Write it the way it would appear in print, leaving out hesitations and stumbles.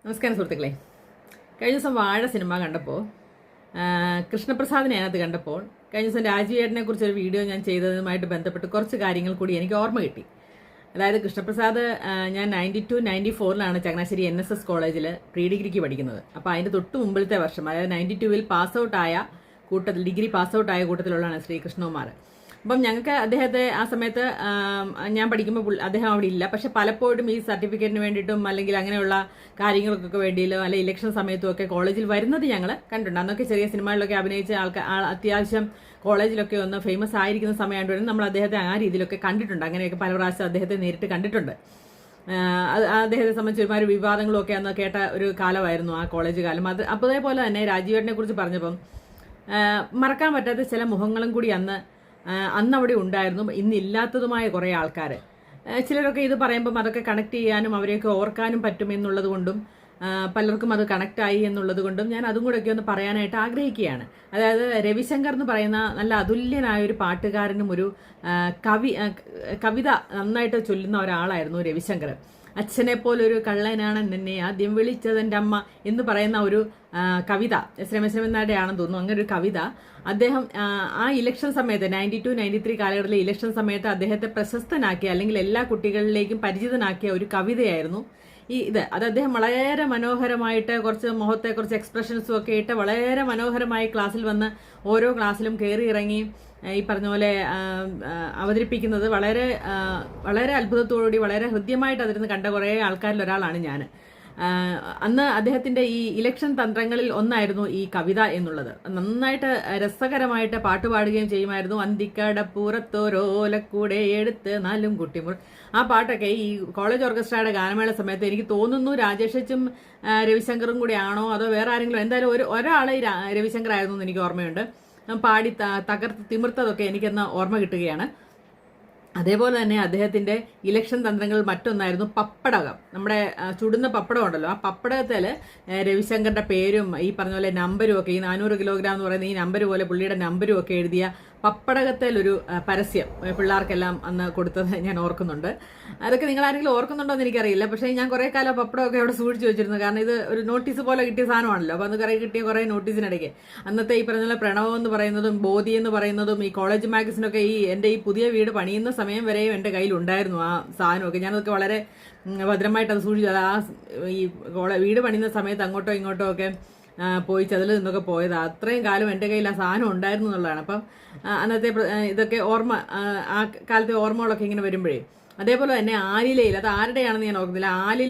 നമസ്കാരം സുഹൃത്തുക്കളെ. കഴിഞ്ഞ ദിവസം വാഴ സിനിമ കണ്ടപ്പോൾ കൃഷ്ണപ്രസാദിനെ അതിനകത്ത് കണ്ടപ്പോൾ കഴിഞ്ഞ ദിവസം രാജീവേട്ടനെ കുറിച്ചൊരു വീഡിയോ ഞാൻ ചെയ്തതുമായിട്ട് ബന്ധപ്പെട്ട് കുറച്ച് കാര്യങ്ങൾ കൂടി എനിക്ക് ഓർമ്മ കിട്ടി. അതായത് കൃഷ്ണപ്രസാദ് ഞാൻ 92-94 ചങ്ങനാശ്ശേരി NSS കോളേജിൽ പ്രീ ഡിഗ്രിക്ക് പഠിക്കുന്നത്. അപ്പോൾ അതിൻ്റെ തൊട്ട് മുമ്പിലത്തെ വർഷം, അതായത് 92-ൽ ഡിഗ്രി പാസ് ഔട്ട് ആയ കൂട്ടത്തിലുള്ളതാണ് ശ്രീകൃഷ്ണകുമാർ. അപ്പം ഞങ്ങൾക്ക് അദ്ദേഹത്തെ ആ സമയത്ത് ഞാൻ പഠിക്കുമ്പോൾ അദ്ദേഹം അവിടെ ഇല്ല. പക്ഷെ പലപ്പോഴും ഈ സർട്ടിഫിക്കറ്റിന് വേണ്ടിയിട്ടും അല്ലെങ്കിൽ അങ്ങനെയുള്ള കാര്യങ്ങൾക്കൊക്കെ വേണ്ടിയില്ലോ അല്ലെങ്കിൽ ഇലക്ഷൻ സമയത്തും ഒക്കെ കോളേജിൽ വരുന്നത് ഞങ്ങൾ കണ്ടിട്ടുണ്ട്. അന്നൊക്കെ ചെറിയ സിനിമകളിലൊക്കെ അഭിനയിച്ച അത്യാവശ്യം കോളേജിലൊക്കെ ഒന്ന് ഫേമസ് ആയിരിക്കുന്ന സമയമായിട്ട് നമ്മൾ അദ്ദേഹത്തെ ആ രീതിയിലൊക്കെ കണ്ടിട്ടുണ്ട്. അങ്ങനെയൊക്കെ പല പ്രാവശ്യം അദ്ദേഹത്തെ നേരിട്ട് കണ്ടിട്ടുണ്ട്. അദ്ദേഹത്തെ സംബന്ധിച്ച് ഒരുമാതിരി വിവാദങ്ങളും ഒക്കെ അന്ന് കേട്ട ഒരു കാലമായിരുന്നു ആ കോളേജ് കാലം. അതേപോലെ തന്നെ രാജീവേട്ടനെ കുറിച്ച് പറഞ്ഞപ്പം മറക്കാൻ പറ്റാത്ത ചില മുഖങ്ങളും കൂടി അന്ന് അവിടെ ഉണ്ടായിരുന്നു, ഇന്നില്ലാത്തതുമായ കുറേ ആൾക്കാർ. ചിലരൊക്കെ ഇത് പറയുമ്പം അതൊക്കെ കണക്ട് ചെയ്യാനും അവരെയൊക്കെ ഓർക്കാനും പറ്റും എന്നുള്ളത് കൊണ്ടും പലർക്കും അത് കണക്റ്റായി എന്നുള്ളത് കൊണ്ടും ഞാൻ അതും കൂടെയൊക്കെ ഒന്ന് പറയാനായിട്ട് ആഗ്രഹിക്കുകയാണ്. അതായത് രവിശങ്കർ എന്ന് പറയുന്ന നല്ല അതുല്യനായ ഒരു പാട്ടുകാരനും ഒരു കവിത നന്നായിട്ട് ചൊല്ലുന്ന ഒരാളായിരുന്നു രവിശങ്കർ. അച്ഛനെ പോലൊരു കള്ളനാണ് നിന്നെ ആദ്യം വിളിച്ചതെൻ്റെ അമ്മ എന്ന് പറയുന്ന ഒരു കവിത ശ്രമശ്രമെന്നാടെ ആണെന്ന് തോന്നുന്നു. അങ്ങനെ ഒരു കവിത അദ്ദേഹം ആ ഇലക്ഷൻ സമയത്ത് 92-93 കാലഘട്ടത്തിലെ ഇലക്ഷൻ സമയത്ത് അദ്ദേഹത്തെ പ്രശസ്തനാക്കിയ അല്ലെങ്കിൽ എല്ലാ കുട്ടികളിലേക്കും പരിചിതനാക്കിയ ഒരു കവിതയായിരുന്നു അത് അദ്ദേഹം വളരെ മനോഹരമായിട്ട് കുറച്ച് മുഖത്തെ കുറച്ച് എക്സ്പ്രഷൻസും ഒക്കെ ഇട്ട് വളരെ മനോഹരമായി ക്ലാസ്സിൽ വന്ന് ഓരോ ക്ലാസ്സിലും കയറി ഇറങ്ങി ഈ പറഞ്ഞ പോലെ അവതരിപ്പിക്കുന്നത് വളരെ വളരെ അത്ഭുതത്തോടുകൂടി വളരെ ഹൃദ്യമായിട്ട് അതിരുന്ന് കണ്ട കുറേ ആൾക്കാരിൽ ഒരാളാണ് ഞാൻ. അന്ന് അദ്ദേഹത്തിന്റെ ഈ ഇലക്ഷൻ തന്ത്രങ്ങളിൽ ഒന്നായിരുന്നു ഈ കവിത എന്നുള്ളത്. നന്നായിട്ട് രസകരമായിട്ട് പാട്ടുപാടുകയും ചെയ്യുമായിരുന്നു. അന്തിക്കടപ്പുറത്തോരോലക്കൂടെ എടുത്ത് നാലും കുട്ടിമുർ, ആ പാട്ടൊക്കെ ഈ കോളേജ് ഓർക്കസ്ട്രയുടെ ഗാനമേള സമയത്ത് എനിക്ക് തോന്നുന്നു രാജേഷും രവിശങ്കറും കൂടി ആണോ അതോ വേറെ ആരെങ്കിലും, എന്തായാലും ഒരാൾ രവിശങ്കർ ആയിരുന്നു എന്ന് എനിക്ക് ഓർമ്മയുണ്ട്. പാടി തകർത്ത് തിമിർത്തതൊക്കെ എനിക്കെന്ന് ഓർമ്മ കിട്ടുകയാണ്. അതേപോലെ തന്നെ അദ്ദേഹത്തിന്റെ ഇലക്ഷൻ തന്ത്രങ്ങൾ മറ്റൊന്നായിരുന്നു പപ്പടകം. നമ്മുടെ ചുടുന്ന പപ്പടം ഉണ്ടല്ലോ, ആ പപ്പടകത്തിൽ രവിശങ്കറിന്റെ പേരും ഈ പറഞ്ഞ പോലെ നമ്പരും ഒക്കെ, ഈ 400 കിലോഗ്രാം എന്ന് പറയുന്ന ഈ നമ്പർ പോലെ പുള്ളിയുടെ നമ്പരും ഒക്കെ എഴുതിയ പപ്പടകത്തിലൊരു പരസ്യം പിള്ളേർക്കെല്ലാം അന്ന് കൊടുത്തത് ഞാൻ ഓർക്കുന്നുണ്ട്. അതൊക്കെ നിങ്ങൾ ആരെങ്കിലും ഓർക്കുന്നുണ്ടോ എന്ന് എനിക്കറിയില്ല. പക്ഷേ ഞാൻ കുറേ കാലം പപ്പടമൊക്കെ അവിടെ സൂക്ഷിച്ച് വെച്ചിരുന്നു. കാരണം ഇത് ഒരു നോട്ടീസ് പോലെ കിട്ടിയ സാധനമാണല്ലോ. അപ്പോൾ അന്ന് കിട്ടിയ കുറേ നോട്ടീസിനിടയ്ക്ക് അന്നത്തെ ഈ പറഞ്ഞ പ്രണവം എന്ന് പറയുന്നതും ബോധി എന്ന് പറയുന്നതും ഈ കോളേജ് മാഗസിനൊക്കെ എൻ്റെ ഈ പുതിയ വീട് പണിയുന്ന സമയം വരെയും എൻ്റെ കയ്യിലുണ്ടായിരുന്നു ആ സാധനമൊക്കെ. ഞാനതൊക്കെ വളരെ ഭദ്രമായിട്ട് അത് സൂക്ഷിച്ചു. ഈ വീട് പണിയുന്ന സമയത്ത് അങ്ങോട്ടോ ഇങ്ങോട്ടോ ഒക്കെ പോയി ചതിൽ നിന്നൊക്കെ പോയത്. അത്രയും കാലം എൻ്റെ കയ്യിൽ ആ സാധനം ഉണ്ടായിരുന്നു എന്നുള്ളതാണ്. അപ്പം അന്നത്തെ ഇതൊക്കെ ഓർമ്മ, ആ കാലത്തെ ഓർമ്മകളൊക്കെ ഇങ്ങനെ വരുമ്പോഴേ. അതേപോലെ തന്നെ ആലിലയിൽ, അത് ആരുടെയാണെന്ന് ഞാൻ ഓർക്കുന്നില്ല,